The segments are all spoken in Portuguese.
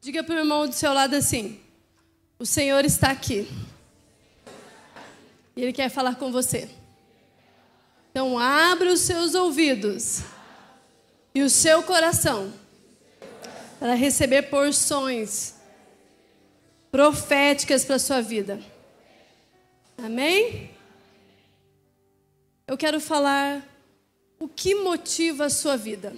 Diga para o irmão do seu lado assim: o Senhor está aqui. E Ele quer falar com você. Então, abra os seus ouvidos e o seu coração para receber porções proféticas para a sua vida. Amém? Eu quero falar o que motiva a sua vida.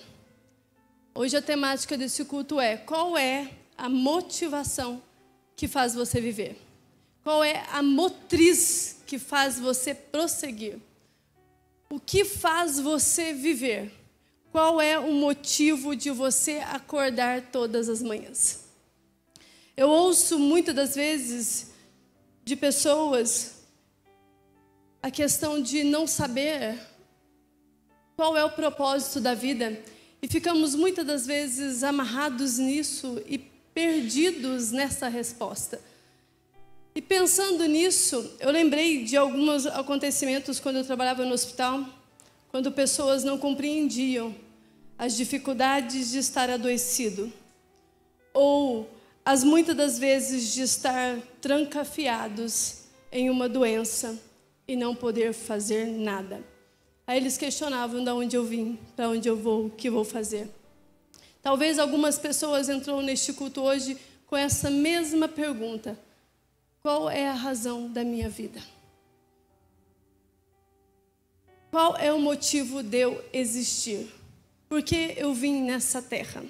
Hoje a temática desse culto é: qual é a motivação que faz você viver? Qual é a motriz que faz você prosseguir? O que faz você viver? Qual é o motivo de você acordar todas as manhãs? Eu ouço muitas das vezes de pessoas a questão de não saber qual é o propósito da vida e ficamos muitas das vezes amarrados nisso e perdidos nessa resposta. E pensando nisso, eu lembrei de alguns acontecimentos quando eu trabalhava no hospital, quando pessoas não compreendiam as dificuldades de estar adoecido, ou as muitas das vezes de estar trancafiados em uma doença e não poder fazer nada. Aí eles questionavam de onde eu vim, para onde eu vou, o que vou fazer. Talvez algumas pessoas entrou neste culto hoje com essa mesma pergunta: qual é a razão da minha vida? Qual é o motivo de eu existir? Por que eu vim nessa terra?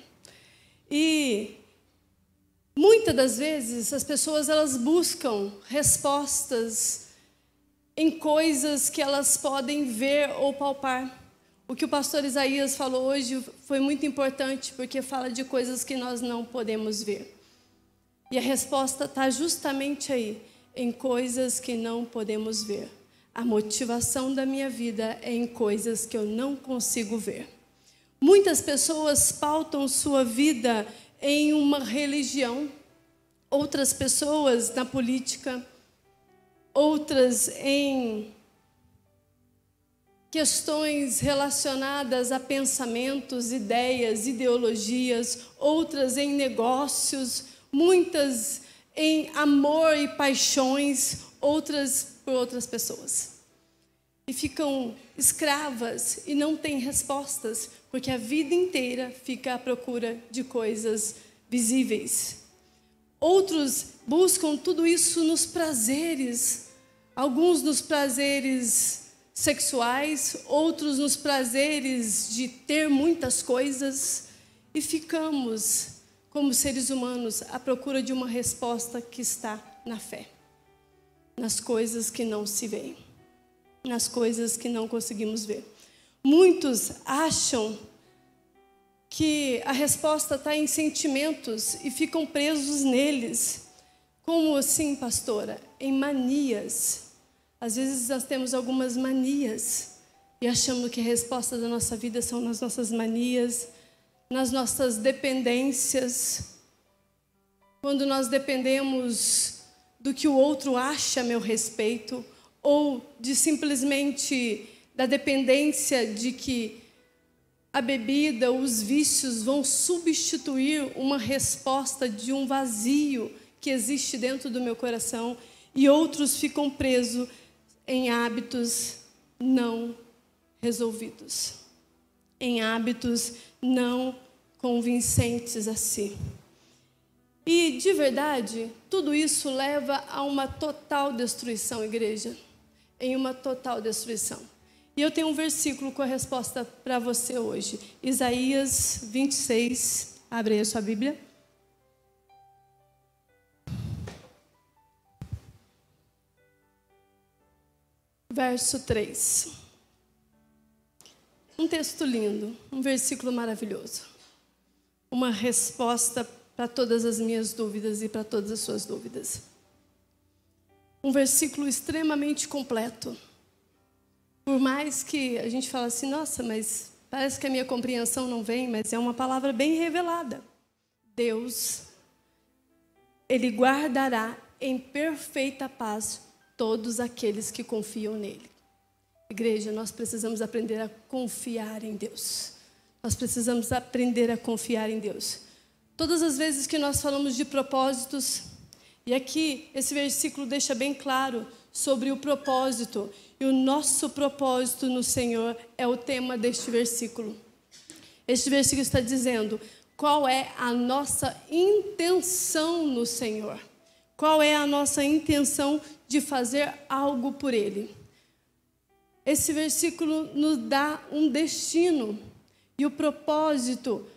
E muitas das vezes as pessoas elas buscam respostas em coisas que elas podem ver ou palpar. O que o pastor Isaías falou hoje foi muito importante, porque fala de coisas que nós não podemos ver. E a resposta está justamente aí, em coisas que não podemos ver. A motivação da minha vida é em coisas que eu não consigo ver. Muitas pessoas pautam sua vida em uma religião, outras pessoas na política, outras em questões relacionadas a pensamentos, ideias, ideologias, outras em negócios, muitas em amor e paixões, outras por outras pessoas. E ficam escravas e não têm respostas, porque a vida inteira fica à procura de coisas visíveis. Outros buscam tudo isso nos prazeres, alguns nos prazeres sexuais, outros nos prazeres de ter muitas coisas, e ficamos, como seres humanos, à procura de uma resposta que está na fé, nas coisas que não se veem, nas coisas que não conseguimos ver. Muitos acham que a resposta está em sentimentos e ficam presos neles. Como assim, pastora? Em manias. Às vezes nós temos algumas manias e achamos que a resposta da nossa vida são nas nossas manias, nas nossas dependências. Quando nós dependemos do que o outro acha a meu respeito, ou de simplesmente da dependência de que a bebida, os vícios vão substituir uma resposta de um vazio que existe dentro do meu coração, e outros ficam presos em hábitos não resolvidos, em hábitos não convincentes a si. E, de verdade, tudo isso leva a uma total destruição, igreja, em uma total destruição. E eu tenho um versículo com a resposta para você hoje. Isaías 26. Abre aí a sua Bíblia. Verso 3. Um texto lindo, um versículo maravilhoso. Uma resposta para todas as minhas dúvidas e para todas as suas dúvidas. Um versículo extremamente completo. Por mais que a gente fale assim, nossa, mas parece que a minha compreensão não vem, mas é uma palavra bem revelada. Deus, Ele guardará em perfeita paz todos aqueles que confiam nele. Igreja, nós precisamos aprender a confiar em Deus. Nós precisamos aprender a confiar em Deus. Todas as vezes que nós falamos de propósitos, e aqui esse versículo deixa bem claro sobre o propósito, e o nosso propósito no Senhor é o tema deste versículo. Este versículo está dizendo qual é a nossa intenção no Senhor. Qual é a nossa intenção de fazer algo por Ele. Esse versículo nos dá um destino, e o propósito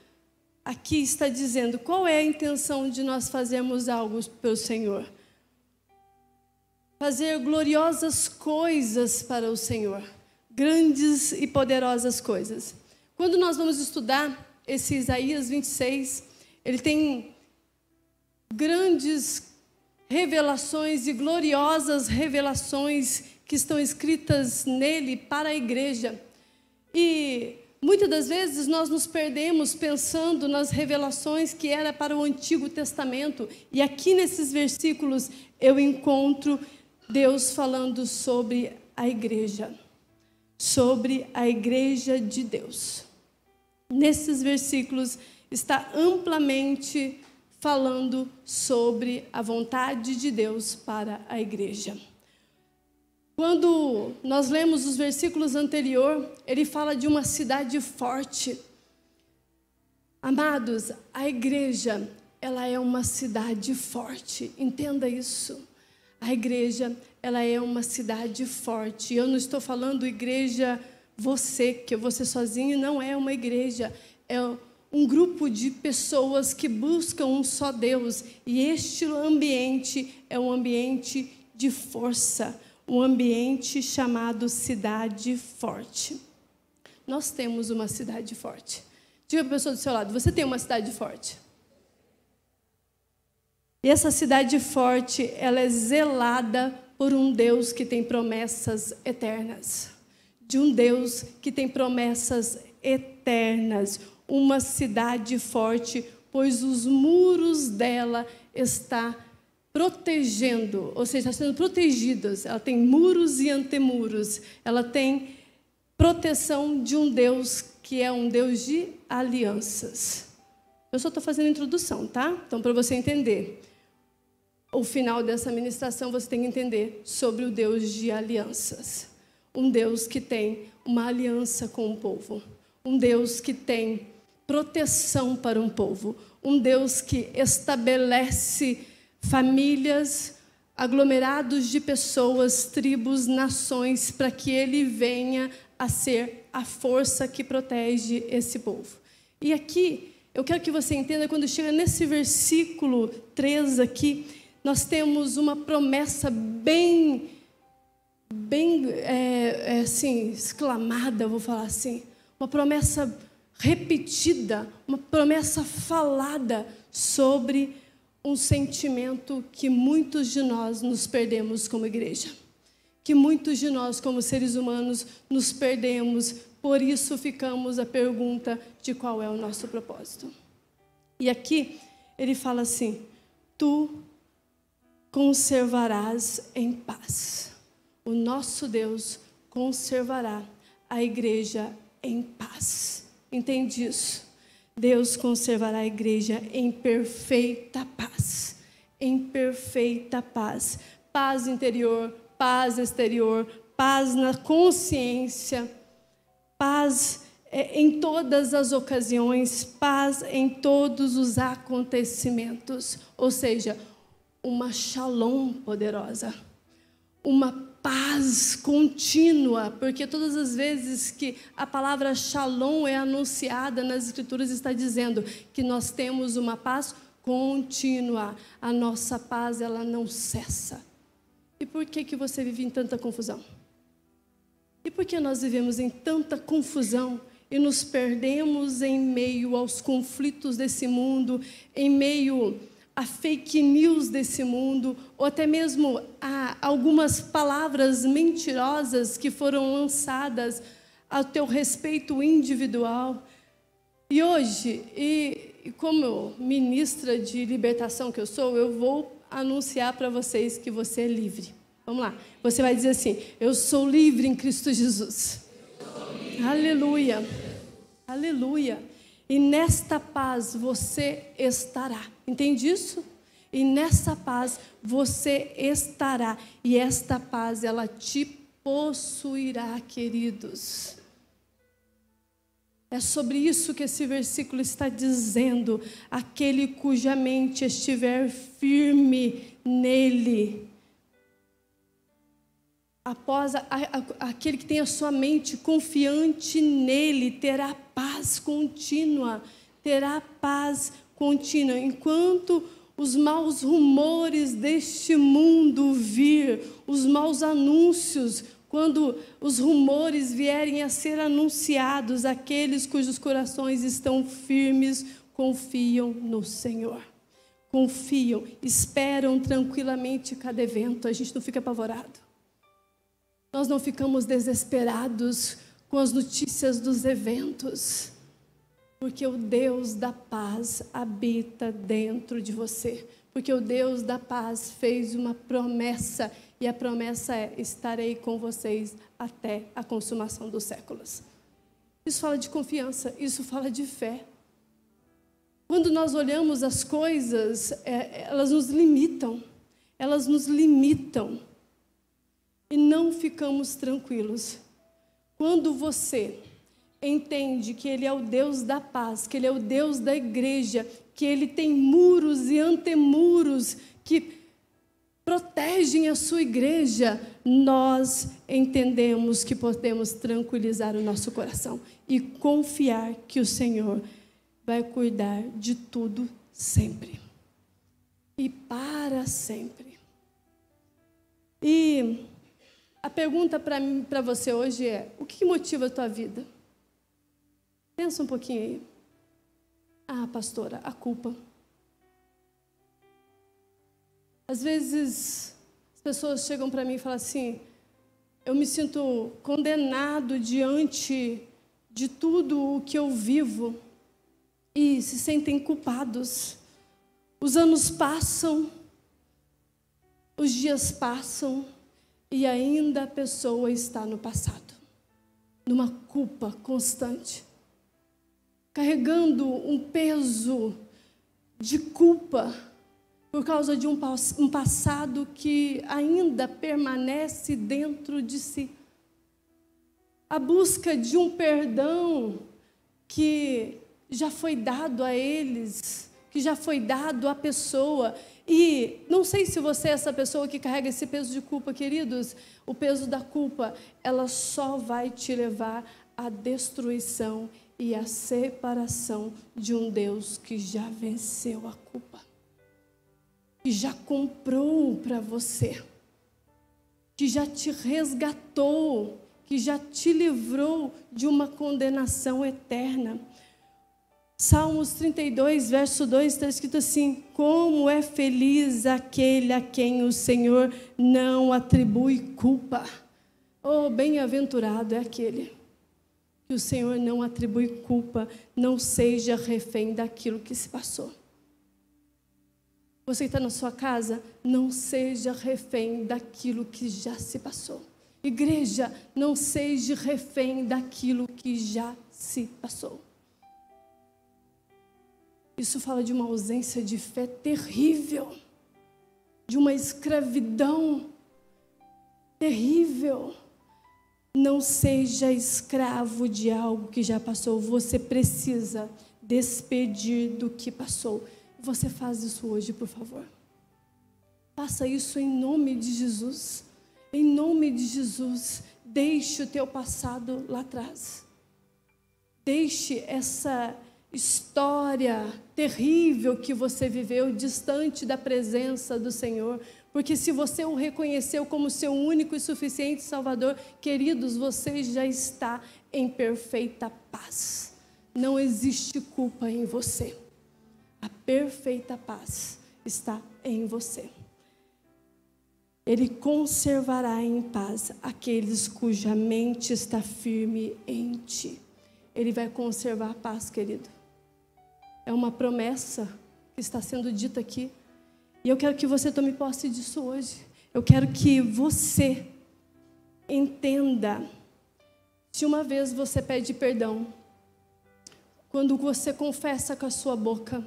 aqui está dizendo qual é a intenção de nós fazermos algo pelo Senhor. Fazer gloriosas coisas para o Senhor, grandes e poderosas coisas. Quando nós vamos estudar esse Isaías 26, ele tem grandes revelações e gloriosas revelações que estão escritas nele para a igreja. E muitas das vezes nós nos perdemos pensando nas revelações que era para o Antigo Testamento. E aqui nesses versículos eu encontro Deus falando sobre a igreja de Deus. Nesses versículos está amplamente falando sobre a vontade de Deus para a igreja. Quando nós lemos os versículos anteriores, ele fala de uma cidade forte. Amados, a igreja, ela é uma cidade forte. Entenda isso. A igreja, ela é uma cidade forte. Eu não estou falando igreja você, que você sozinho não é uma igreja. É um grupo de pessoas que buscam um só Deus. E este ambiente é um ambiente de força. Um ambiente chamado cidade forte. Nós temos uma cidade forte. Diga para a pessoa do seu lado, você tem uma cidade forte. E essa cidade forte, ela é zelada por um Deus que tem promessas eternas. De um Deus que tem promessas eternas. Uma cidade forte, pois os muros dela estão protegendo, ou seja, está sendo protegidas. Ela tem muros e antemuros. Ela tem proteção de um Deus que é um Deus de alianças. Eu só estou fazendo a introdução, tá? Então, para você entender, o final dessa ministração, você tem que entender sobre o Deus de alianças. Um Deus que tem uma aliança com o povo. Um Deus que tem proteção para um povo. Um Deus que estabelece famílias, aglomerados de pessoas, tribos, nações, para que ele venha a ser a força que protege esse povo. E aqui, eu quero que você entenda, quando chega nesse versículo 3 aqui, nós temos uma promessa bem assim, exclamada, vou falar assim, uma promessa repetida, uma promessa falada sobre um sentimento que muitos de nós nos perdemos como igreja. Que muitos de nós, como seres humanos, nos perdemos. Por isso ficamos a pergunta de qual é o nosso propósito. E aqui ele fala assim: tu conservarás em paz. O nosso Deus conservará a igreja em paz. Entende isso? Deus conservará a igreja em perfeita paz. Em perfeita paz. Paz interior, paz exterior, paz na consciência, paz em todas as ocasiões, paz em todos os acontecimentos. Ou seja, uma shalom poderosa. Uma paz contínua, porque todas as vezes que a palavra shalom é anunciada nas Escrituras, está dizendo que nós temos uma paz contínua. A nossa paz, ela não cessa. E por que você vive em tanta confusão? E por que nós vivemos em tanta confusão e nos perdemos em meio aos conflitos desse mundo, em meio a fake news desse mundo, ou até mesmo a algumas palavras mentirosas que foram lançadas ao teu respeito individual? E hoje, como ministra de libertação que eu sou, eu vou anunciar para vocês que você é livre. Vamos lá. Você vai dizer assim: eu sou livre em Cristo Jesus. Aleluia. Aleluia. E nesta paz você estará. Entende isso? E nessa paz você estará. E esta paz, ela te possuirá, queridos. É sobre isso que esse versículo está dizendo. Aquele cuja mente estiver firme nele. Aquele que tem a sua mente confiante nele terá paz contínua. Terá paz contínua. Enquanto os maus rumores deste mundo vir, os maus anúncios, quando os rumores vierem a ser anunciados, aqueles cujos corações estão firmes, confiam no Senhor. Confiam, esperam tranquilamente cada evento. A gente não fica apavorado. Nós não ficamos desesperados com as notícias dos eventos, porque o Deus da paz habita dentro de você. Porque o Deus da paz fez uma promessa, e a promessa é: estarei com vocês até a consumação dos séculos. Isso fala de confiança, isso fala de fé. Quando nós olhamos as coisas, elas nos limitam, e não ficamos tranquilos. Quando você entende que Ele é o Deus da paz, que Ele é o Deus da igreja, que Ele tem muros e antemuros que protegem a sua igreja, nós entendemos que podemos tranquilizar o nosso coração e confiar que o Senhor vai cuidar de tudo sempre e para sempre. E a pergunta para você hoje é: o que motiva a tua vida? Pensa um pouquinho aí. Ah, pastora, a culpa. Às vezes, as pessoas chegam para mim e falam assim: eu me sinto condenado diante de tudo o que eu vivo, e se sentem culpados. Os anos passam, os dias passam, e ainda a pessoa está no passado, numa culpa constante, carregando um peso de culpa por causa de um passado que ainda permanece dentro de si. A busca de um perdão que já foi dado a eles, que já foi dado à pessoa. E não sei se você é essa pessoa que carrega esse peso de culpa, queridos. O peso da culpa, ela só vai te levar à destruição e à separação de um Deus que já venceu a culpa, que já comprou para você, que já te resgatou, que já te livrou de uma condenação eterna. Salmos 32, verso 2, está escrito assim: como é feliz aquele a quem o Senhor não atribui culpa. Oh, bem-aventurado é aquele que o Senhor não atribui culpa, não seja refém daquilo que se passou. Você que está na sua casa, não seja refém daquilo que já se passou. Igreja, não seja refém daquilo que já se passou. Isso fala de uma ausência de fé terrível, de uma escravidão terrível. Não seja escravo de algo que já passou. Você precisa despedir do que passou. Você faz isso hoje, por favor. Faça isso em nome de Jesus. Em nome de Jesus. Deixe o teu passado lá atrás. Deixe essa história terrível que você viveu distante da presença do Senhor. Porque se você o reconheceu como seu único e suficiente Salvador, queridos, você já está em perfeita paz. Não existe culpa em você. A perfeita paz está em você. Ele conservará em paz aqueles cuja mente está firme em ti. Ele vai conservar a paz, querido. É uma promessa que está sendo dita aqui. E eu quero que você tome posse disso hoje. Eu quero que você entenda. Se uma vez você pede perdão, quando você confessa com a sua boca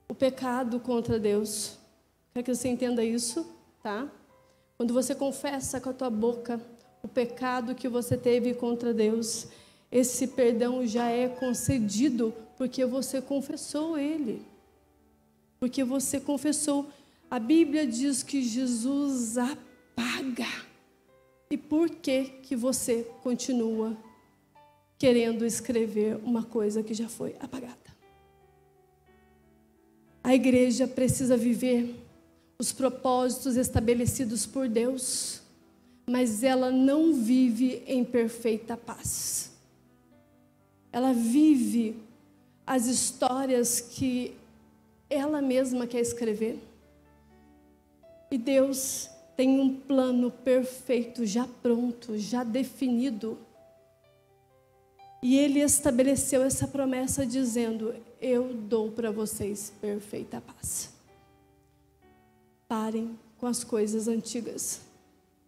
o pecado contra Deus. Quer que você entenda isso, tá? Quando você confessa com a tua boca o pecado que você teve contra Deus, esse perdão já é concedido porque você confessou ele. Porque você confessou. A Bíblia diz que Jesus apaga. E por que você continua querendo escrever uma coisa que já foi apagada? A igreja precisa viver os propósitos estabelecidos por Deus, mas ela não vive em perfeita paz. Ela vive as histórias que ela mesma quer escrever. E Deus tem um plano perfeito, já pronto, já definido. E Ele estabeleceu essa promessa dizendo: eu dou para vocês perfeita paz. Parem com as coisas antigas.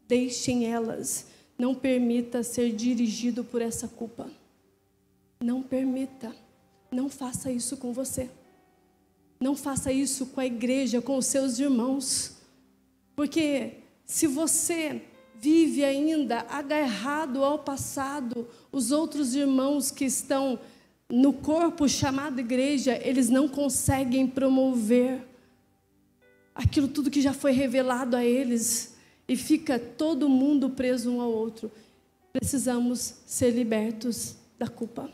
Deixem elas. Não permita ser dirigido por essa culpa. Não permita. Não faça isso com você. Não faça isso com a igreja, com os seus irmãos. Porque se você vive ainda agarrado ao passado, os outros irmãos que estão no corpo chamado igreja, eles não conseguem promover aquilo tudo que já foi revelado a eles, e fica todo mundo preso um ao outro. Precisamos ser libertos da culpa.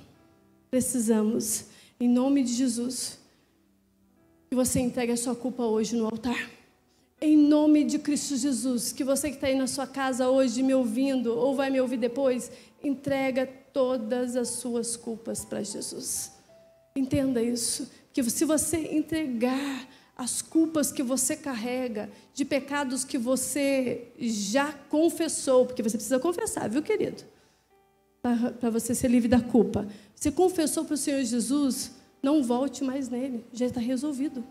Precisamos, em nome de Jesus, que você entregue a sua culpa hoje no altar. Em nome de Cristo Jesus, que você que está aí na sua casa hoje me ouvindo, ou vai me ouvir depois, entrega todas as suas culpas para Jesus. Entenda isso, que se você entregar as culpas que você carrega, de pecados que já confessou, porque você precisa confessar, viu, querido? Para você ser livre da culpa. Você confessou para o Senhor Jesus, não volte mais nele, já está resolvido.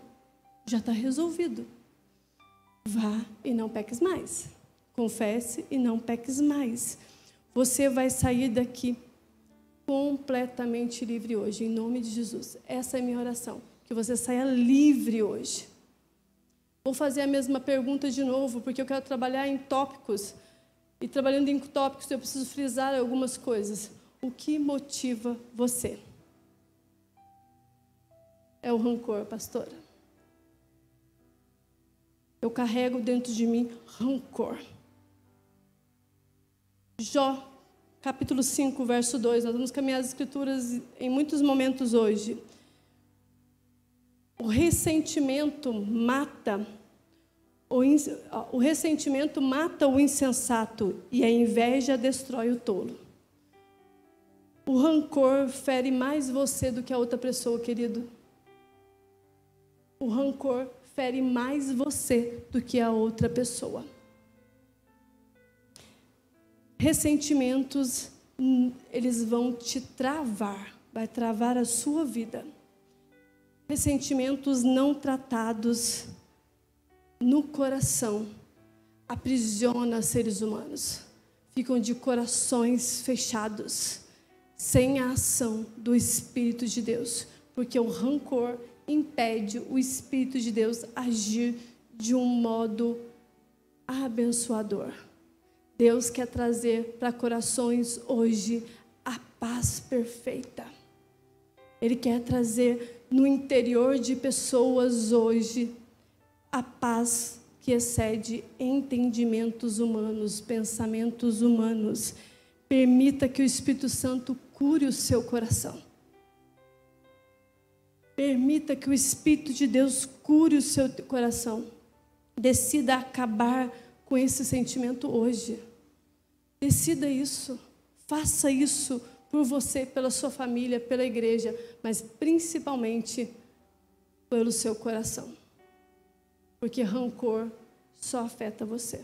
Já está resolvido. Vá e não peques mais. Confesse e não peques mais. Você vai sair daqui completamente livre hoje, em nome de Jesus. Essa é a minha oração, que você saia livre hoje. Vou fazer a mesma pergunta de novo, porque eu quero trabalhar em tópicos. E trabalhando em tópicos, eu preciso frisar algumas coisas. O que motiva você? É o rancor, pastora. Eu carrego dentro de mim rancor. Jó, capítulo 5, verso 2. Nós vamos caminhar as escrituras em muitos momentos hoje. O ressentimento mata o insensato e a inveja destrói o tolo. O rancor fere mais você do que a outra pessoa, querido. O rancor fere mais você do que a outra pessoa. Ressentimentos, eles vão te travar, vai travar a sua vida. Ressentimentos não tratados no coração aprisiona seres humanos. Ficam de corações fechados, sem a ação do Espírito de Deus, porque o rancor impede o Espírito de Deus agir de um modo abençoador. Deus quer trazer para corações hoje a paz perfeita. Ele quer trazer no interior de pessoas hoje a paz que excede entendimentos humanos, pensamentos humanos. Permita que o Espírito Santo cure o seu coração. Permita que o Espírito de Deus cure o seu coração. Decida acabar com esse sentimento hoje. Decida isso. Faça isso por você, pela sua família, pela igreja, mas principalmente pelo seu coração. Porque rancor só afeta você.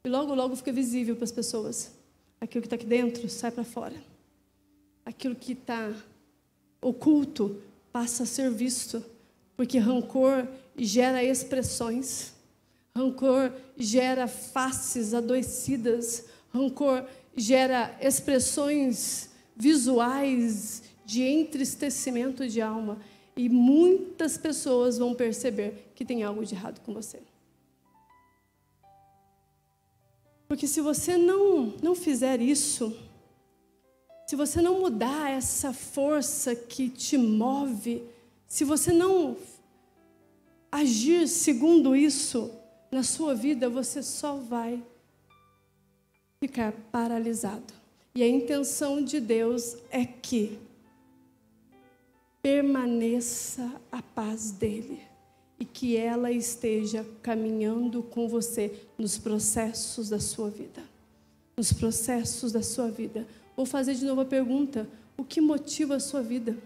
E logo, logo fica visível para as pessoas. Aquilo que está aqui dentro sai para fora. Aquilo que está oculto passa a ser visto, porque rancor gera expressões, rancor gera faces adoecidas, rancor gera expressões visuais de entristecimento de alma. E muitas pessoas vão perceber que tem algo de errado com você. Porque se você não fizer isso, se você não mudar essa força que te move, se você não agir segundo isso na sua vida, você só vai ficar paralisado. E a intenção de Deus é que permaneça a paz dele e que ela esteja caminhando com você nos processos da sua vida. Nos processos da sua vida. Vou fazer de novo a pergunta: o que motiva a sua vida?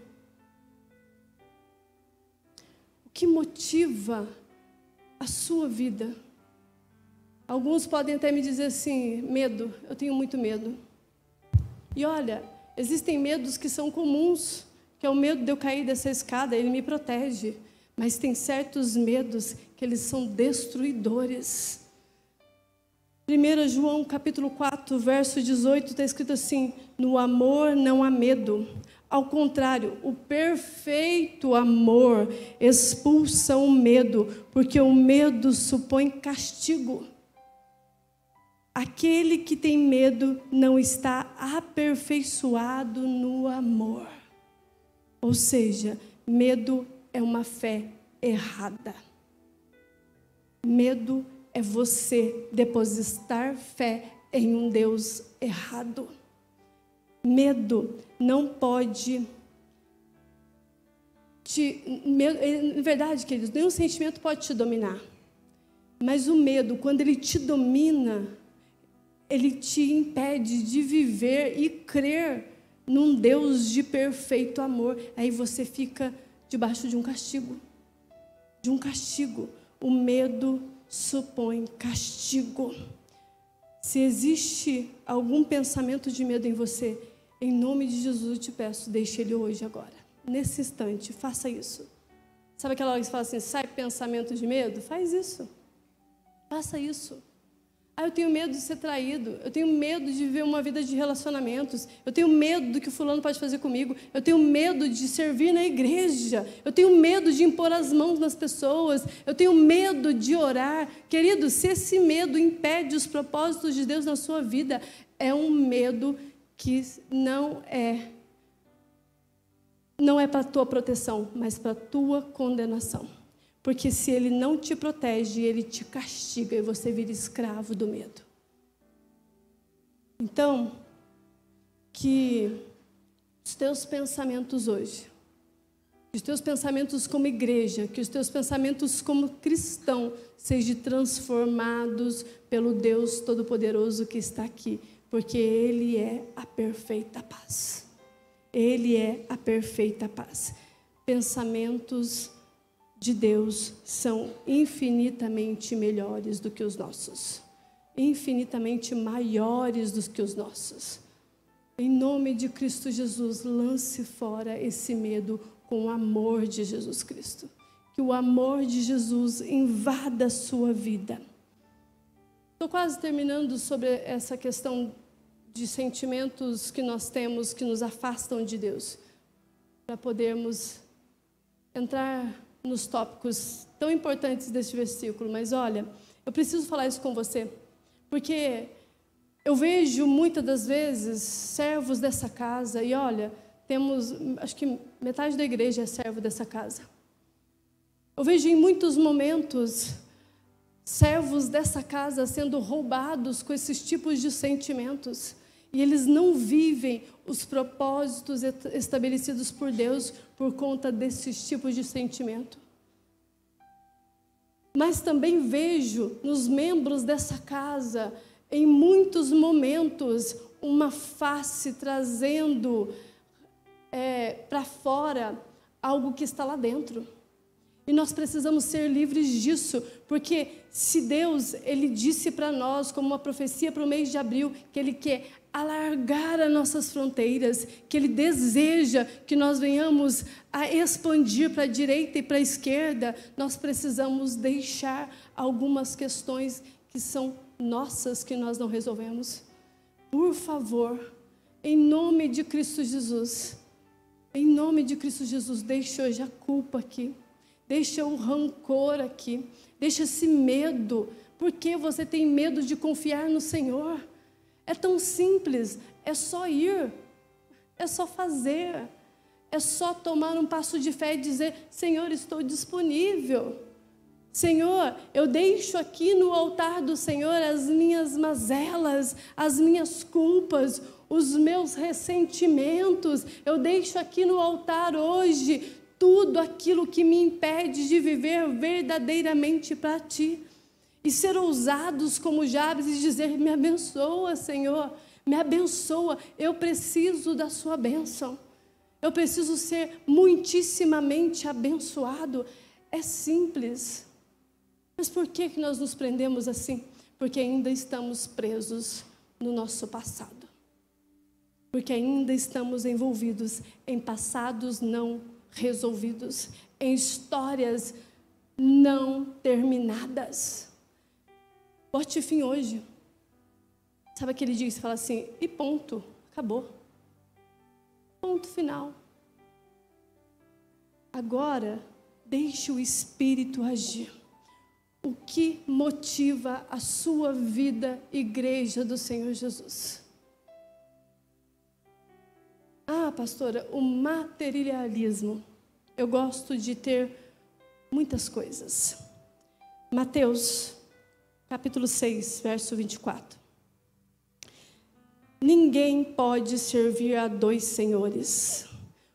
O que motiva a sua vida? Alguns podem até me dizer assim: medo, eu tenho muito medo. E olha, existem medos que são comuns, que é o medo de eu cair dessa escada, ele me protege. Mas tem certos medos que eles são destruidores. 1 João capítulo 4, verso 18, está escrito assim: no amor não há medo. Ao contrário, o perfeito amor expulsa o medo, porque o medo supõe castigo. Aquele que tem medo não está aperfeiçoado no amor. Ou seja, medo é uma fé errada. Medo é você depositar fé em um Deus errado. Medo não pode na verdade, queridos, nenhum sentimento pode te dominar. Mas o medo, quando ele te domina, ele te impede de viver e crer num Deus de perfeito amor. Aí você fica debaixo de um castigo. De um castigo. O medo supõe castigo. Se existe algum pensamento de medo em você, em nome de Jesus eu te peço, deixe ele hoje, agora. Nesse instante, faça isso. Sabe aquela hora que você fala assim, sai pensamento de medo? Faz isso. Faça isso. Eu tenho medo de ser traído, eu tenho medo de viver uma vida de relacionamentos, eu tenho medo do que o fulano pode fazer comigo, eu tenho medo de servir na igreja, eu tenho medo de impor as mãos nas pessoas, eu tenho medo de orar. Querido, se esse medo impede os propósitos de Deus na sua vida, é um medo que não é para a tua proteção, mas para a tua condenação. Porque se ele não te protege, ele te castiga e você vira escravo do medo. Então, que os teus pensamentos hoje, que os teus pensamentos como igreja, que os teus pensamentos como cristão sejam transformados pelo Deus Todo-Poderoso que está aqui, porque Ele é a perfeita paz. Ele é a perfeita paz. Pensamentos de Deus são infinitamente melhores do que os nossos, infinitamente maiores do que os nossos. Em nome de Cristo Jesus, lance fora esse medo com o amor de Jesus Cristo. Que o amor de Jesus invada a sua vida. Estou quase terminando sobre essa questão de sentimentos que nós temos que nos afastam de Deus, para podermos entrar nos tópicos tão importantes deste versículo. Mas olha, eu preciso falar isso com você, porque eu vejo muitas das vezes servos dessa casa, e olha, temos, acho que metade da igreja é servo dessa casa. Eu vejo em muitos momentos servos dessa casa sendo roubados com esses tipos de sentimentos, e eles não vivem os propósitos estabelecidos por Deus por conta desses tipos de sentimento. Mas também vejo nos membros dessa casa, em muitos momentos, uma face trazendo para fora algo que está lá dentro. E nós precisamos ser livres disso, porque se Deus, Ele disse para nós, como uma profecia para o mês de abril, que Ele quer alargar as nossas fronteiras, que Ele deseja que nós venhamos a expandir para a direita e para a esquerda, nós precisamos deixar algumas questões que são nossas, que nós não resolvemos. Por favor, Em nome de Cristo Jesus. Em nome de Cristo Jesus, deixa hoje a culpa aqui. Deixa o rancor aqui. Deixa esse medo. Por que você tem medo de confiar no Senhor? É tão simples. É só ir. É só fazer. É só tomar um passo de fé e dizer: Senhor, estou disponível. Senhor, eu deixo aqui no altar do Senhor as minhas mazelas, as minhas culpas, os meus ressentimentos. Eu deixo aqui no altar hoje tudo aquilo que me impede de viver verdadeiramente para Ti. E ser ousados como Jabes e dizer: me abençoa, Senhor, me abençoa. Eu preciso da Sua bênção. Eu preciso ser muitíssimamente abençoado. É simples. Mas por que nós nos prendemos assim? Porque ainda estamos presos no nosso passado. Porque ainda estamos envolvidos em passados não resolvidos, em histórias não terminadas. Bote fim hoje. Sabe aquele dia que você fala assim: e ponto, acabou. Ponto final. Agora, deixe o Espírito agir. O que motiva a sua vida, igreja do Senhor Jesus? Ah, pastora, o materialismo. Eu gosto de ter muitas coisas. Mateus, capítulo 6, verso 24. Ninguém pode servir a dois senhores,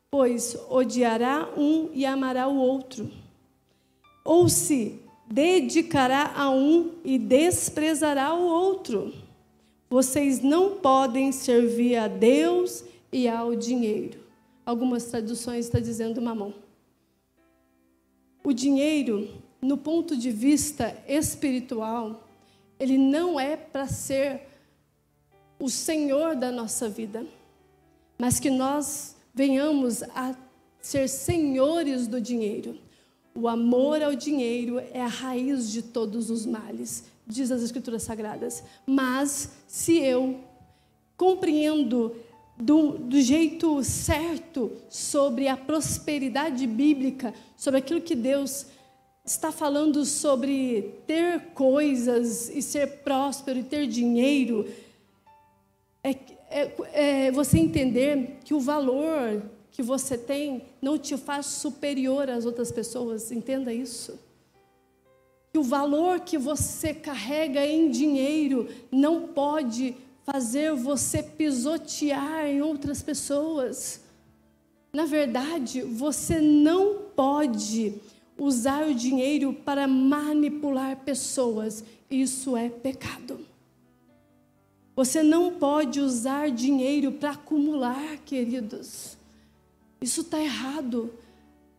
pois odiará um e amará o outro. Ou se dedicará a um e desprezará o outro. Vocês não podem servir a Deus e ao dinheiro. Algumas traduções estão dizendo mamão. O dinheiro, no ponto de vista espiritual, ele não é para ser o Senhor da nossa vida, mas que nós venhamos a ser senhores do dinheiro. O amor ao dinheiro é a raiz de todos os males, diz as Escrituras Sagradas. Mas se eu compreendo do jeito certo sobre a prosperidade bíblica, sobre aquilo que Deus está falando sobre ter coisas e ser próspero e ter dinheiro, você entender que o valor que você tem não te faz superior às outras pessoas. Entenda isso. Que o valor que você carrega em dinheiro não pode fazer você pisotear em outras pessoas. Na verdade, você não pode usar o dinheiro para manipular pessoas. Isso é pecado. Você não pode usar dinheiro para acumular, queridos. Isso está errado.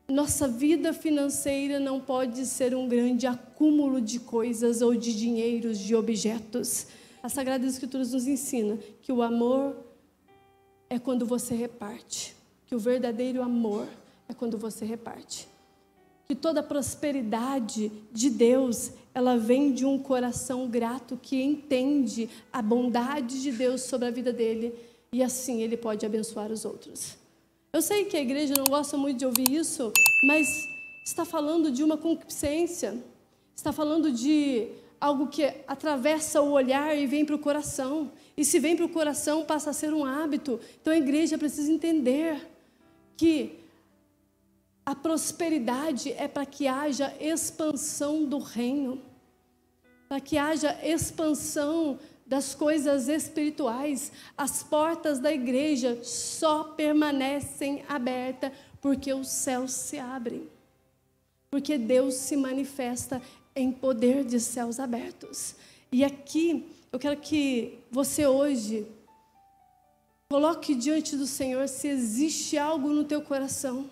Nossa vida financeira não pode ser um grande acúmulo de coisas ou de dinheiros, de objetos. A Sagrada Escritura nos ensina que o amor é quando você reparte. Que o verdadeiro amor é quando você reparte. Que toda a prosperidade de Deus, ela vem de um coração grato que entende a bondade de Deus sobre a vida dele. E assim ele pode abençoar os outros. Eu sei que a igreja não gosta muito de ouvir isso, mas está falando de uma concupiscência. Está falando de algo que atravessa o olhar e vem para o coração. E se vem para o coração, passa a ser um hábito. Então a igreja precisa entender que a prosperidade é para que haja expansão do reino, para que haja expansão das coisas espirituais. As portas da igreja só permanecem abertas porque os céus se abrem, porque Deus se manifesta em poder de céus abertos. E aqui eu quero que você hoje coloque diante do Senhor se existe algo no teu coração,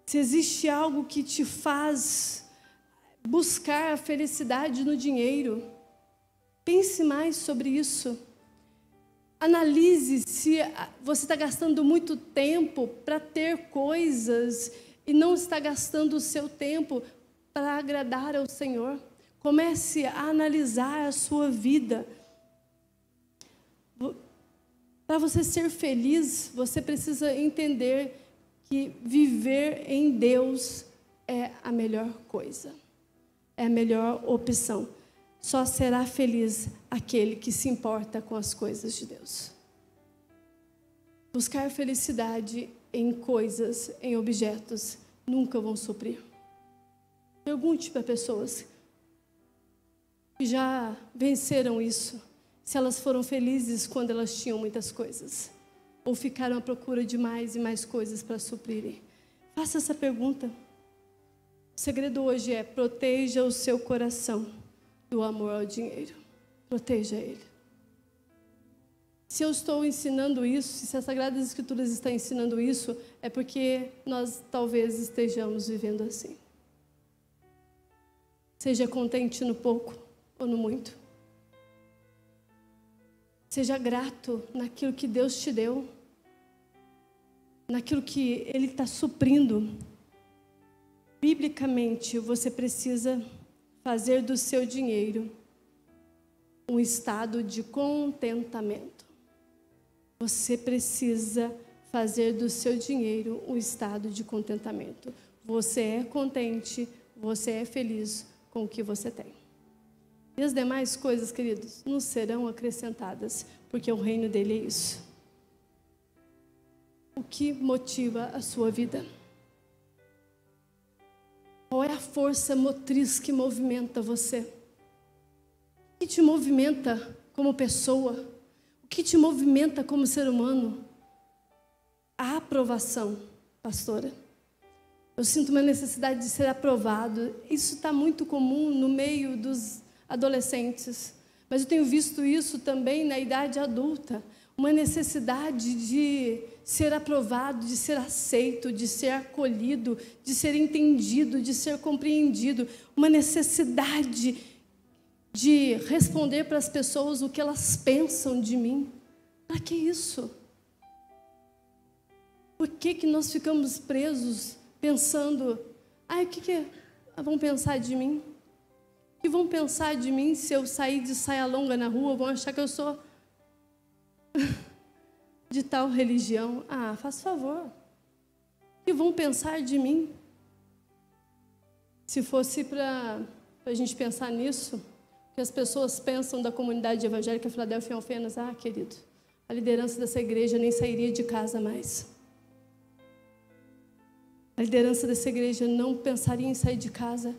se existe algo que te faz buscar a felicidade no dinheiro. Pense mais sobre isso. Analise se você está gastando muito tempo para ter coisas e não está gastando o seu tempo para agradar ao Senhor. Comece a analisar a sua vida. Para você ser feliz, você precisa entender que viver em Deus é a melhor coisa, é a melhor opção. Só será feliz aquele que se importa com as coisas de Deus. Buscar felicidade em coisas, em objetos, nunca vão suprir. Pergunte para pessoas que já venceram isso, se elas foram felizes quando elas tinham muitas coisas, ou ficaram à procura de mais e mais coisas para suprirem. Faça essa pergunta. O segredo hoje é: proteja o seu coração do amor ao dinheiro. Proteja ele. Se eu estou ensinando isso, se as Sagradas Escrituras estão ensinando isso, é porque nós talvez estejamos vivendo assim. Seja contente no pouco ou no muito. Seja grato naquilo que Deus te deu, naquilo que Ele está suprindo. Biblicamente, você precisa fazer do seu dinheiro um estado de contentamento. Você precisa fazer do seu dinheiro um estado de contentamento. Você é contente, você é feliz com o que você tem. E as demais coisas, queridos, não serão acrescentadas, porque o reino dele é isso. O que motiva a sua vida? Qual é a força motriz que movimenta você? O que te movimenta como pessoa? O que te movimenta como ser humano? A aprovação, pastora. Eu sinto uma necessidade de ser aprovado. Isso está muito comum no meio dos adolescentes. Mas eu tenho visto isso também na idade adulta. Uma necessidade de ser aprovado, de ser aceito, de ser acolhido, de ser entendido, de ser compreendido. Uma necessidade de responder para as pessoas o que elas pensam de mim. Para que isso? Por que nós ficamos presos pensando, o que vão pensar de mim? O que vão pensar de mim se eu sair de saia longa na rua? Vão achar que eu sou de tal religião. Faz favor. O que vão pensar de mim? Se fosse para a gente pensar nisso, que as pessoas pensam da comunidade evangélica Filadélfia e Alfenas, querido, a liderança dessa igreja nem sairia de casa mais. A liderança dessa igreja não pensaria em sair de casa,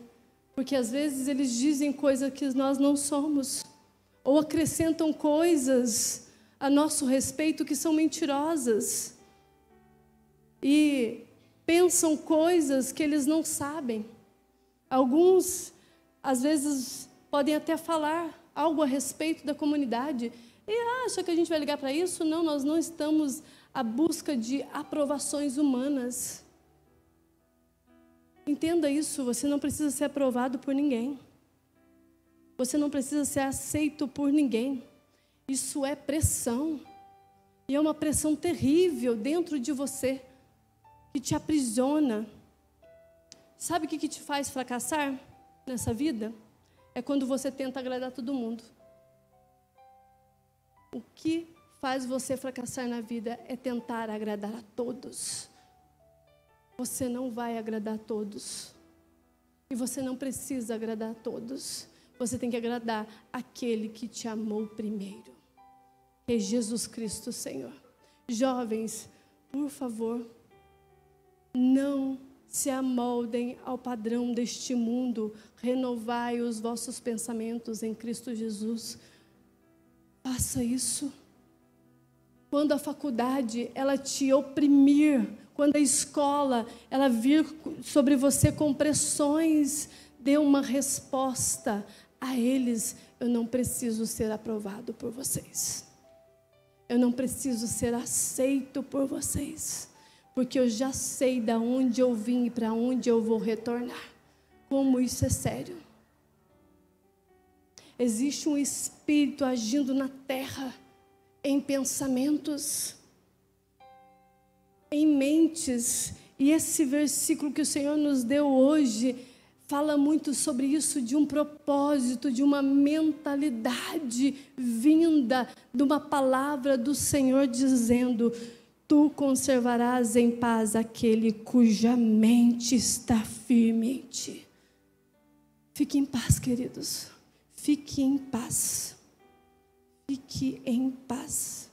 porque às vezes eles dizem coisas que nós não somos, ou acrescentam coisas a nosso respeito que são mentirosas, e pensam coisas que eles não sabem. Alguns, às vezes, podem até falar algo a respeito da comunidade e acha que a gente vai ligar para isso? Não, nós não estamos à busca de aprovações humanas. Entenda isso, você não precisa ser aprovado por ninguém. Você não precisa ser aceito por ninguém. Isso é pressão. E é uma pressão terrível dentro de você, que te aprisiona. Sabe o que te faz fracassar nessa vida? É quando você tenta agradar todo mundo. O que faz você fracassar na vida é tentar agradar a todos. Você não vai agradar a todos. E você não precisa agradar a todos. Você tem que agradar aquele que te amou primeiro, que é Jesus Cristo, Senhor. Jovens, por favor, não se amoldem ao padrão deste mundo. Renovai os vossos pensamentos em Cristo Jesus. Faça isso. Quando a faculdade, ela te oprimir, quando a escola, ela vir sobre você com pressões, dê uma resposta a eles. Eu não preciso ser aprovado por vocês. Eu não preciso ser aceito por vocês. Porque eu já sei de onde eu vim e para onde eu vou retornar. Como isso é sério. Existe um espírito agindo na terra, em pensamentos, em mentes. E esse versículo que o Senhor nos deu hoje fala muito sobre isso, de um propósito, de uma mentalidade vinda de uma palavra do Senhor dizendo: tu conservarás em paz aquele cuja mente está firme em ti. Fique em paz, queridos. Fique em paz. Fique em paz.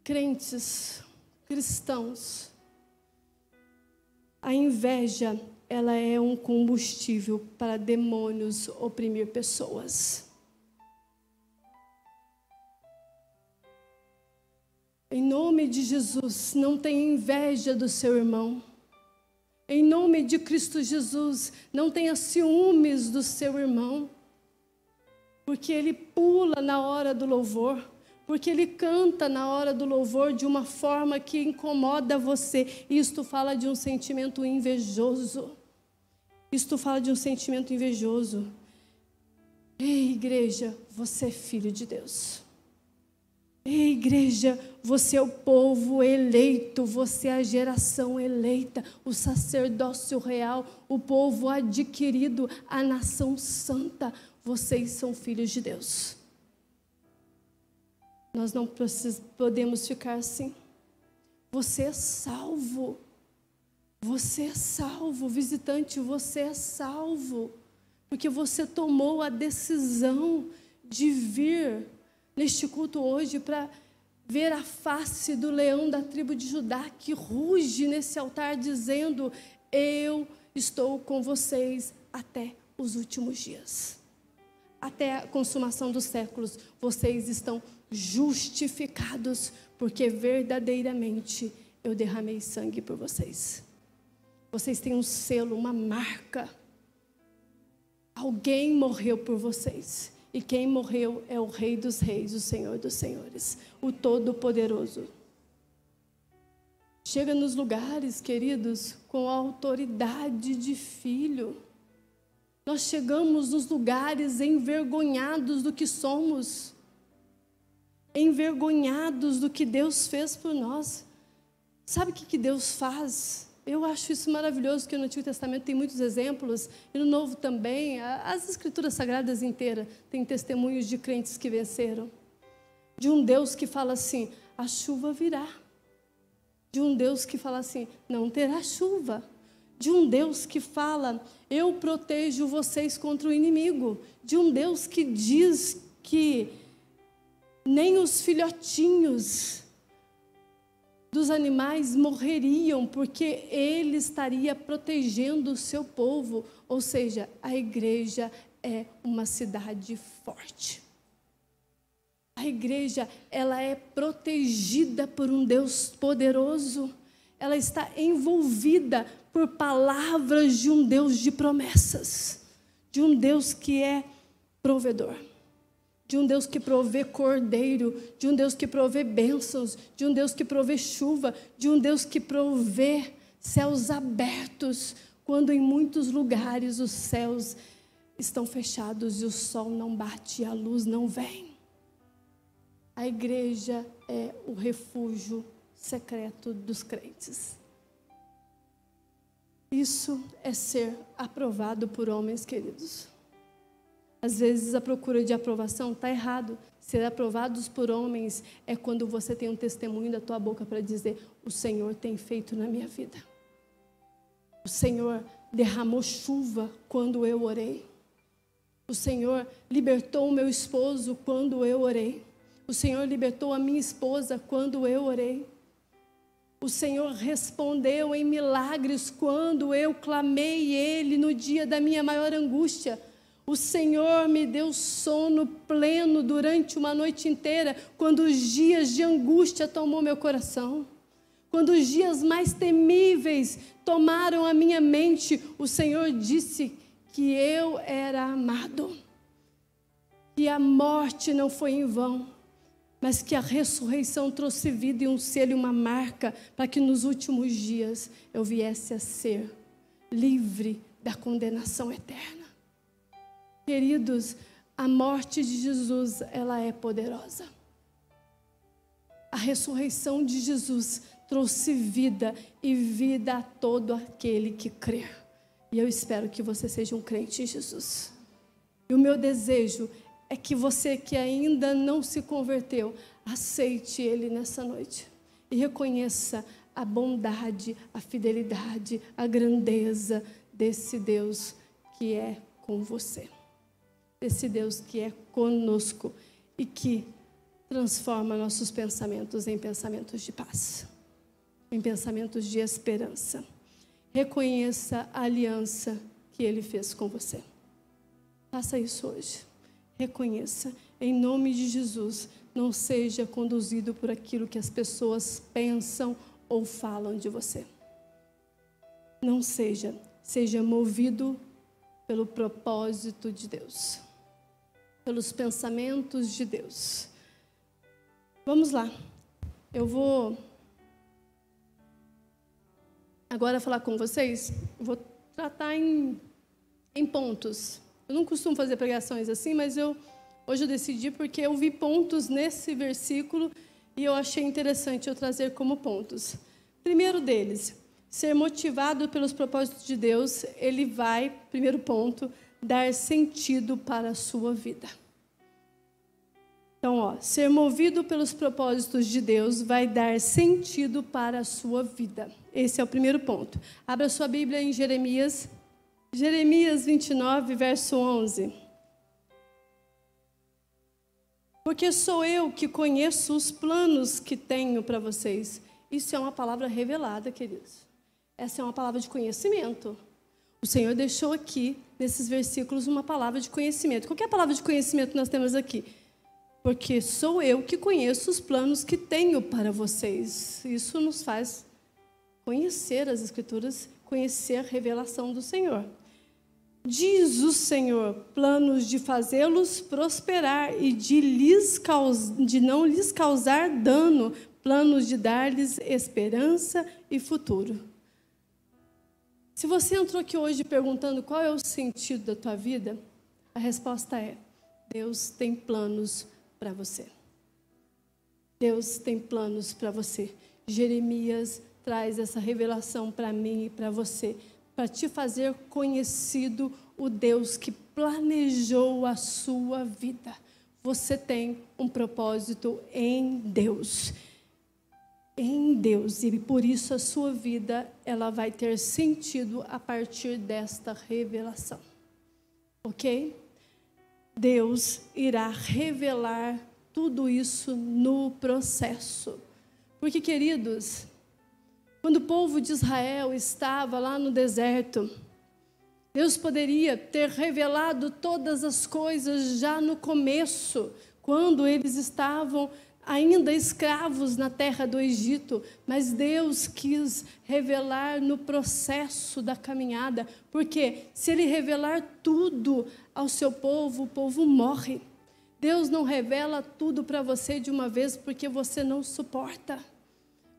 Crentes, cristãos, a inveja, ela é um combustível para demônios oprimir pessoas. Em nome de Jesus, não tenha inveja do seu irmão. Em nome de Cristo Jesus, não tenha ciúmes do seu irmão, porque ele pula na hora do louvor, porque ele canta na hora do louvor de uma forma que incomoda você. Isto fala de um sentimento invejoso. Isto fala de um sentimento invejoso. Ei, igreja, você é filho de Deus. Ei, igreja, você é o povo eleito, você é a geração eleita, o sacerdócio real, o povo adquirido, a nação santa. Vocês são filhos de Deus. Nós não podemos ficar assim. Você é salvo. Você é salvo, visitante, você é salvo. Porque você tomou a decisão de vir neste culto hoje para ver a face do leão da tribo de Judá que ruge nesse altar dizendo: eu estou com vocês até os últimos dias. Até a consumação dos séculos, vocês estão justificados, porque verdadeiramente eu derramei sangue por vocês. Vocês têm um selo, uma marca. Alguém morreu por vocês. E quem morreu é o Rei dos Reis, o Senhor dos Senhores, o Todo-Poderoso. Chega nos lugares, queridos, com a autoridade de filho. Nós chegamos nos lugares envergonhados do que somos, envergonhados do que Deus fez por nós. Sabe o que Deus faz? Eu acho isso maravilhoso, porque no Antigo Testamento tem muitos exemplos, e no Novo também, as Escrituras Sagradas inteiras têm testemunhos de crentes que venceram. De um Deus que fala assim: a chuva virá. De um Deus que fala assim: não terá chuva. De um Deus que fala: eu protejo vocês contra o inimigo. De um Deus que diz que nem os filhotinhos dos animais morreriam, porque ele estaria protegendo o seu povo. Ou seja, a igreja é uma cidade forte. A igreja, ela é protegida por um Deus poderoso. Ela está envolvida por palavras de um Deus de promessas, de um Deus que é provedor, de um Deus que provê cordeiro, de um Deus que provê bênçãos, de um Deus que provê chuva, de um Deus que provê céus abertos, quando em muitos lugares os céus estão fechados e o sol não bate e a luz não vem. A igreja é o refúgio secreto dos crentes. Isso é ser aprovado por homens, queridos. Às vezes a procura de aprovação está errado. Ser aprovados por homens é quando você tem um testemunho da tua boca para dizer: o Senhor tem feito na minha vida. O Senhor derramou chuva quando eu orei. O Senhor libertou o meu esposo quando eu orei. O Senhor libertou a minha esposa quando eu orei. O Senhor respondeu em milagres quando eu clamei Ele no dia da minha maior angústia. O Senhor me deu sono pleno durante uma noite inteira, quando os dias de angústia tomou meu coração. Quando os dias mais temíveis tomaram a minha mente, o Senhor disse que eu era amado, que a morte não foi em vão, mas que a ressurreição trouxe vida e um selo e uma marca, para que nos últimos dias eu viesse a ser livre da condenação eterna. Queridos, a morte de Jesus, ela é poderosa. A ressurreição de Jesus trouxe vida e vida a todo aquele que crer. E eu espero que você seja um crente em Jesus. E o meu desejo é que você que ainda não se converteu, aceite Ele nessa noite e reconheça a bondade, a fidelidade, a grandeza desse Deus que é com você. Desse Deus que é conosco e que transforma nossos pensamentos em pensamentos de paz, em pensamentos de esperança. Reconheça a aliança que Ele fez com você. Faça isso hoje. Reconheça. Em nome de Jesus, não seja conduzido por aquilo que as pessoas pensam ou falam de você. Não seja. Seja movido pelo propósito de Deus. Pelos pensamentos de Deus. Vamos lá. Eu vou agora falar com vocês. Vou tratar em pontos. Eu não costumo fazer pregações assim, mas hoje eu decidi porque eu vi pontos nesse versículo e eu achei interessante eu trazer como pontos. Primeiro deles, ser motivado pelos propósitos de Deus, ele vai, primeiro ponto, dar sentido para a sua vida. Então, ser movido pelos propósitos de Deus vai dar sentido para a sua vida. Esse é o primeiro ponto. Abra sua Bíblia em Jeremias 29, verso 11. Porque sou eu que conheço os planos que tenho para vocês. Isso é uma palavra revelada, queridos. Essa é uma palavra de conhecimento. O Senhor deixou aqui, nesses versículos, uma palavra de conhecimento. Qual que é a palavra de conhecimento que nós temos aqui? Porque sou eu que conheço os planos que tenho para vocês. Isso nos faz conhecer as Escrituras, conhecer a revelação do Senhor. Diz o Senhor, planos de fazê-los prosperar e de não lhes causar dano, planos de dar-lhes esperança e futuro. Se você entrou aqui hoje perguntando qual é o sentido da tua vida, a resposta é: Deus tem planos para você. Deus tem planos para você. Jeremias traz essa revelação para mim e para você, para te fazer conhecido o Deus que planejou a sua vida. Você tem um propósito em Deus. Em Deus. E por isso a sua vida, ela vai ter sentido a partir desta revelação. Ok? Deus irá revelar tudo isso no processo. Porque, queridos, quando o povo de Israel estava lá no deserto, Deus poderia ter revelado todas as coisas já no começo, quando eles estavam ainda escravos na terra do Egito, mas Deus quis revelar no processo da caminhada, porque se Ele revelar tudo ao seu povo, o povo morre. Deus não revela tudo para você de uma vez porque você não suporta,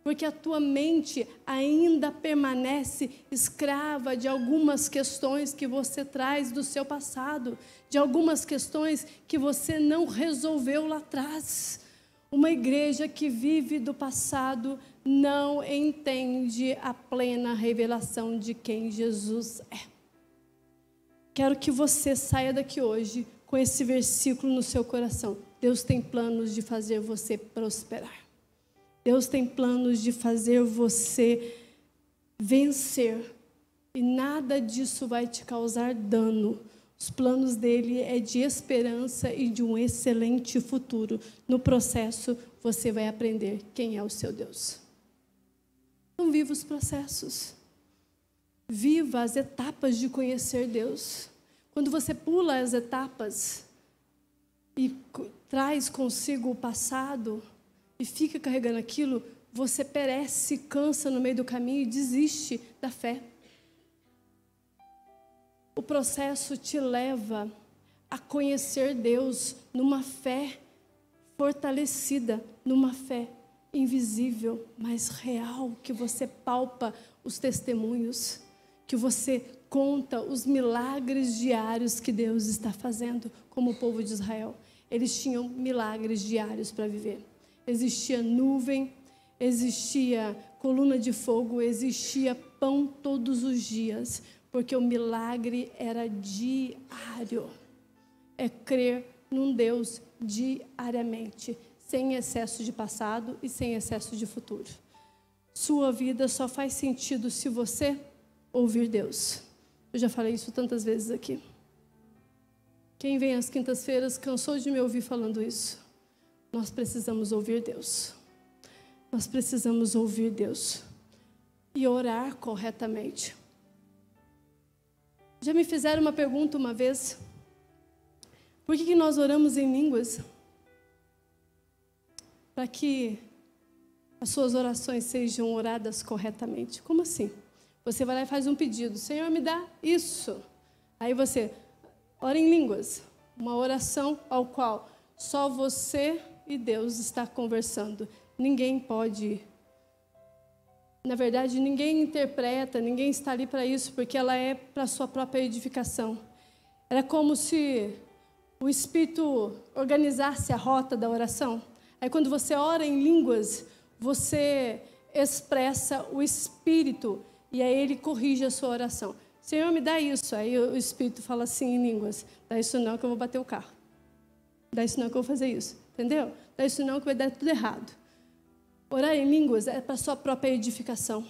porque a tua mente ainda permanece escrava de algumas questões que você traz do seu passado, de algumas questões que você não resolveu lá atrás. Uma igreja que vive do passado não entende a plena revelação de quem Jesus é. Quero que você saia daqui hoje com esse versículo no seu coração. Deus tem planos de fazer você prosperar. Deus tem planos de fazer você vencer. E nada disso vai te causar dano. Os planos dele é de esperança e de um excelente futuro. No processo, você vai aprender quem é o seu Deus. Então, viva os processos. Viva as etapas de conhecer Deus. Quando você pula as etapas e traz consigo o passado e fica carregando aquilo, você perece, cansa no meio do caminho e desiste da fé. O processo te leva a conhecer Deus numa fé fortalecida, numa fé invisível, mas real, que você palpa os testemunhos, que você conta os milagres diários que Deus está fazendo, como o povo de Israel. Eles tinham milagres diários para viver. Existia nuvem, existia coluna de fogo, existia pão todos os dias, porque o milagre era diário. É crer num Deus diariamente, sem excesso de passado e sem excesso de futuro. Sua vida só faz sentido se você ouvir Deus. Eu já falei isso tantas vezes aqui. Quem vem às quintas-feiras cansou de me ouvir falando isso. Nós precisamos ouvir Deus. Nós precisamos ouvir Deus e orar corretamente. Já me fizeram uma pergunta uma vez. Por que nós oramos em línguas? Para que as suas orações sejam oradas corretamente. Como assim? Você vai lá e faz um pedido. Senhor, me dá isso. Aí você ora em línguas. Uma oração ao qual só você e Deus está conversando. Ninguém pode. Na verdade, ninguém interpreta, ninguém está ali para isso, porque ela é para a sua própria edificação. Era como se o Espírito organizasse a rota da oração. Aí quando você ora em línguas, você expressa o Espírito e aí ele corrige a sua oração. Senhor, me dá isso. Aí o Espírito fala assim em línguas. Dá isso não que eu vou bater o carro. Dá isso não que eu vou fazer isso. Entendeu? Dá isso não que vai dar tudo errado. Orar em línguas é para a sua própria edificação.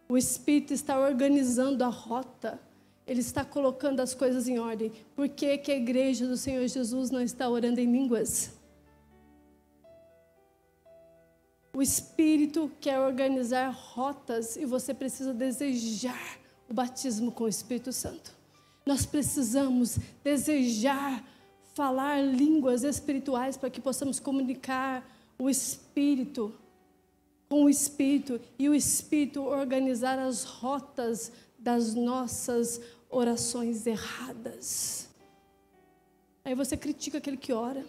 O Espírito está organizando a rota. Ele está colocando as coisas em ordem. Por que que a igreja do Senhor Jesus não está orando em línguas? O Espírito quer organizar rotas e você precisa desejar o batismo com o Espírito Santo. Nós precisamos desejar falar línguas espirituais para que possamos comunicar o Espírito com o Espírito e o Espírito organizar as rotas das nossas orações erradas. Aí você critica aquele que ora.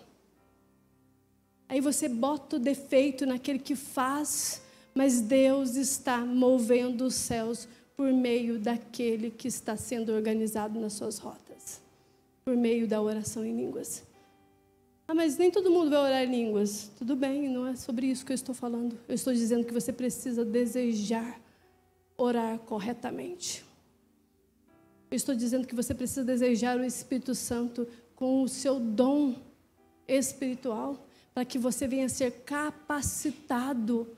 Aí você bota o defeito naquele que faz, mas Deus está movendo os céus por meio daquele que está sendo organizado nas suas rotas, por meio da oração em línguas. Ah, mas nem todo mundo vai orar em línguas. Tudo bem, não é sobre isso que eu estou falando. Eu estou dizendo que você precisa desejar orar corretamente. Eu estou dizendo que você precisa desejar o Espírito Santo com o seu dom espiritual, para que você venha a ser capacitado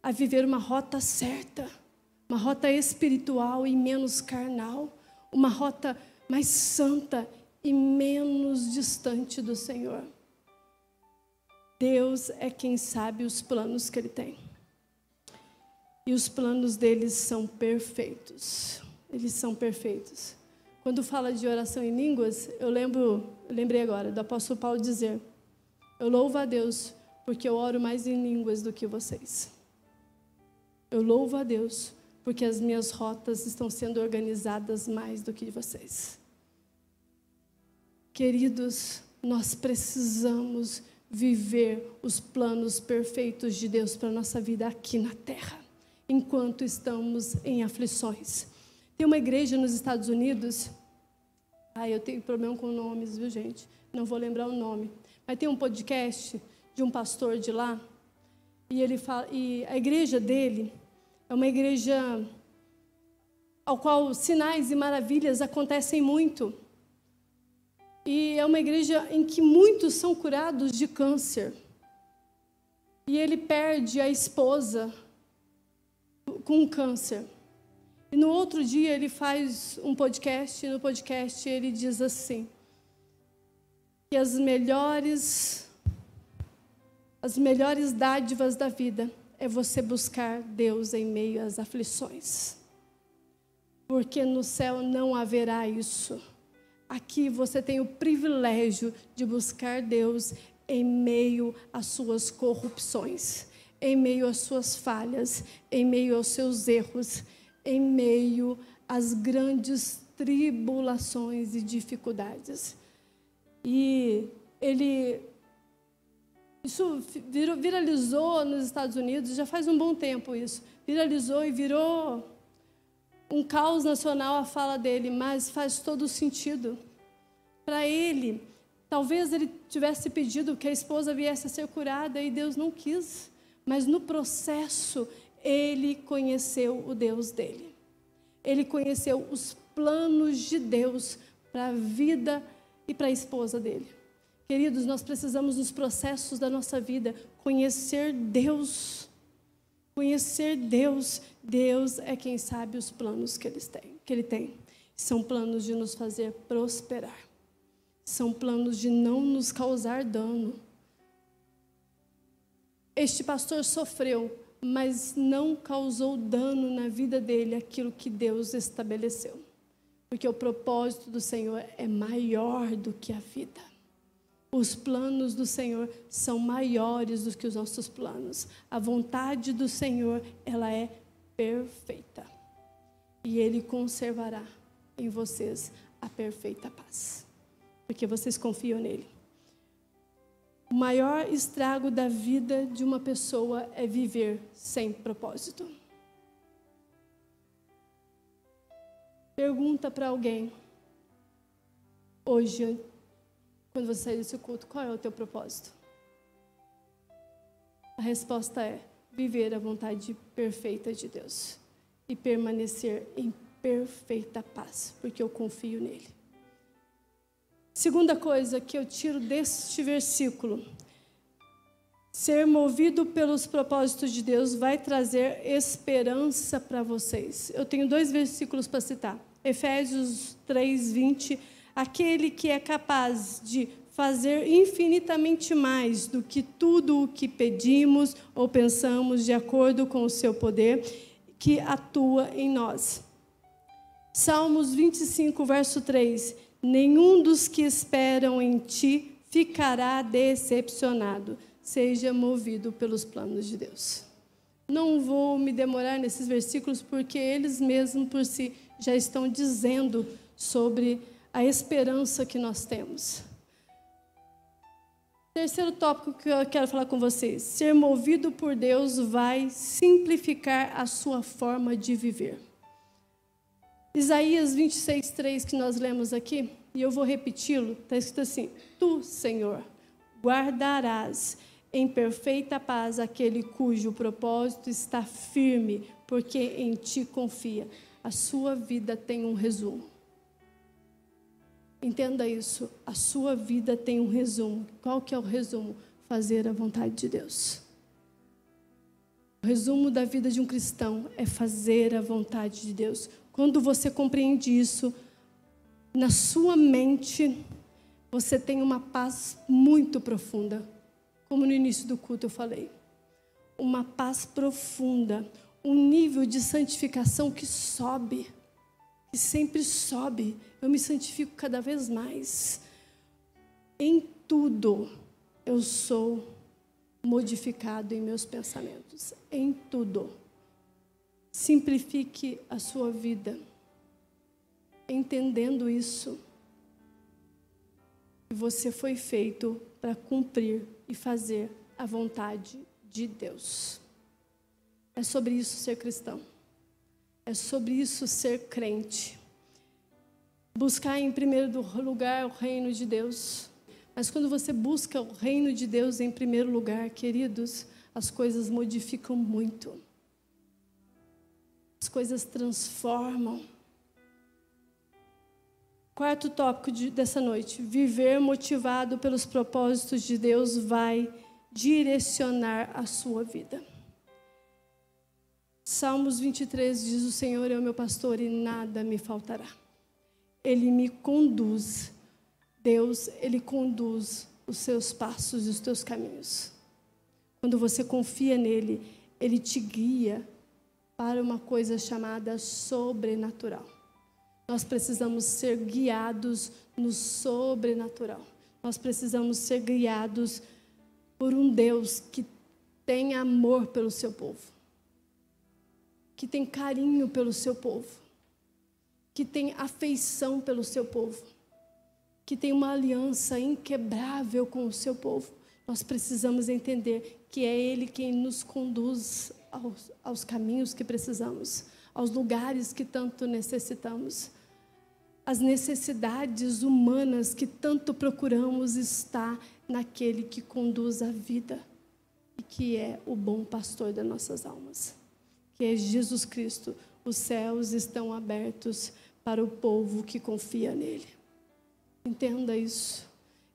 a viver uma rota certa, uma rota espiritual e menos carnal, uma rota mais santa e menos distante do Senhor. Deus é quem sabe os planos que Ele tem. E os planos deles são perfeitos. Eles são perfeitos. Quando fala de oração em línguas, eu lembrei agora do apóstolo Paulo dizer: eu louvo a Deus porque eu oro mais em línguas do que vocês. Eu louvo a Deus porque as minhas rotas estão sendo organizadas mais do que vocês. Queridos, nós precisamos viver os planos perfeitos de Deus para a nossa vida aqui na terra, enquanto estamos em aflições. Tem uma igreja nos Estados Unidos, eu tenho problema com nomes, viu, gente? Não vou lembrar o nome. Mas tem um podcast de um pastor de lá, e ele fala, e a igreja dele é uma igreja ao qual sinais e maravilhas acontecem muito. E é uma igreja em que muitos são curados de câncer. E ele perde a esposa com câncer. E no outro dia ele faz um podcast, e no podcast ele diz assim: que as melhores dádivas da vida é você buscar Deus em meio às aflições. Porque no céu não haverá isso. Aqui você tem o privilégio de buscar Deus em meio às suas corrupções, em meio às suas falhas, em meio aos seus erros, em meio às grandes tribulações e dificuldades. E isso viralizou nos Estados Unidos, já faz um bom tempo isso. Viralizou e virou um caos nacional a fala dele, mas faz todo sentido. Para ele, talvez ele tivesse pedido que a esposa viesse a ser curada e Deus não quis, mas no processo ele conheceu o Deus dele. Ele conheceu os planos de Deus para a vida e para a esposa dele. Queridos, nós precisamos nos processos da nossa vida conhecer Deus. Conhecer Deus. Deus é quem sabe os planos que Ele tem. São planos de nos fazer prosperar. São planos de não nos causar dano. Este pastor sofreu, mas não causou dano na vida dele aquilo que Deus estabeleceu. Porque o propósito do Senhor é maior do que a vida. Os planos do Senhor são maiores do que os nossos planos. A vontade do Senhor, ela é perfeita. E Ele conservará em vocês a perfeita paz. Porque vocês confiam nele. O maior estrago da vida de uma pessoa é viver sem propósito. Pergunta para alguém, hoje, quando você sair desse culto, qual é o teu propósito? A resposta é viver a vontade perfeita de Deus e permanecer em perfeita paz, porque eu confio nele. Segunda coisa que eu tiro deste versículo, ser movido pelos propósitos de Deus vai trazer esperança para vocês. Eu tenho 2 versículos para citar. Efésios 3:20, aquele que é capaz de fazer infinitamente mais do que tudo o que pedimos ou pensamos, de acordo com o seu poder, que atua em nós. Salmos 25, verso 3, nenhum dos que esperam em ti ficará decepcionado. Seja movido pelos planos de Deus. Não vou me demorar nesses versículos, porque eles mesmos por si já estão dizendo sobre a esperança que nós temos. Terceiro tópico que eu quero falar com vocês. Ser movido por Deus vai simplificar a sua forma de viver. Isaías 26:3, que nós lemos aqui, e eu vou repeti-lo, está escrito assim: Tu, Senhor, guardarás em perfeita paz aquele cujo propósito está firme, porque em ti confia. A sua vida tem um resumo. Entenda isso, a sua vida tem um resumo. Qual que é o resumo? Fazer a vontade de Deus. O resumo da vida de um cristão é fazer a vontade de Deus. Quando você compreende isso, na sua mente, você tem uma paz muito profunda. Como no início do culto eu falei. Uma paz profunda, um nível de santificação que sobe, que sempre sobe. Eu me santifico cada vez mais. Em tudo eu sou modificado em meus pensamentos. Em tudo. Simplifique a sua vida, entendendo isso. Você foi feito para cumprir e fazer a vontade de Deus. É sobre isso ser cristão. É sobre isso ser crente. Buscar em primeiro lugar o reino de Deus. Mas quando você busca o reino de Deus em primeiro lugar, queridos, as coisas modificam muito. As coisas transformam. Quarto tópico dessa noite. Viver motivado pelos propósitos de Deus vai direcionar a sua vida. Salmos 23 diz: o Senhor é o meu pastor e nada me faltará. Ele me conduz. Deus, Ele conduz os seus passos e os teus caminhos. Quando você confia nele, Ele te guia para uma coisa chamada sobrenatural. Nós precisamos ser guiados no sobrenatural. Nós precisamos ser guiados por um Deus que tem amor pelo seu povo, que tem carinho pelo seu povo, que tem afeição pelo seu povo, que tem uma aliança inquebrável com o seu povo. Nós precisamos entender que é Ele quem nos conduz aos caminhos que precisamos, aos lugares que tanto necessitamos. As necessidades humanas que tanto procuramos está naquele que conduz a vida. e que é o bom pastor das nossas almas, que é Jesus Cristo. Os céus estão abertos para o povo que confia nele. Entenda isso.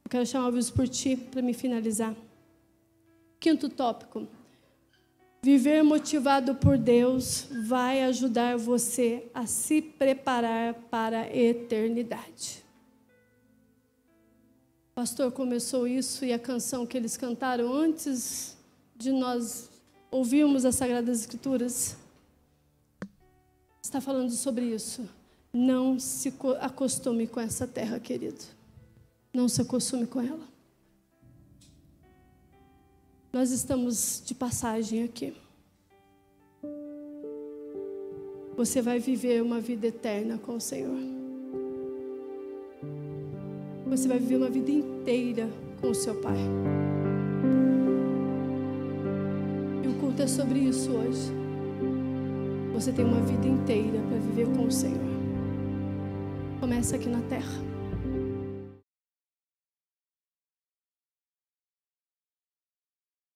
Eu quero chamar isso por ti para me finalizar. Quinto tópico. Viver motivado por Deus vai ajudar você a se preparar para a eternidade. O pastor começou isso e a canção que eles cantaram antes de nós ouvirmos as Sagradas Escrituras está falando sobre isso. Não se acostume com essa terra, querido. Não se acostume com ela. Nós estamos de passagem aqui. Você vai viver uma vida eterna com o Senhor. Você vai viver uma vida inteira com o seu Pai. E o culto é sobre isso hoje. Você tem uma vida inteira para viver com o Senhor. Começa aqui na terra.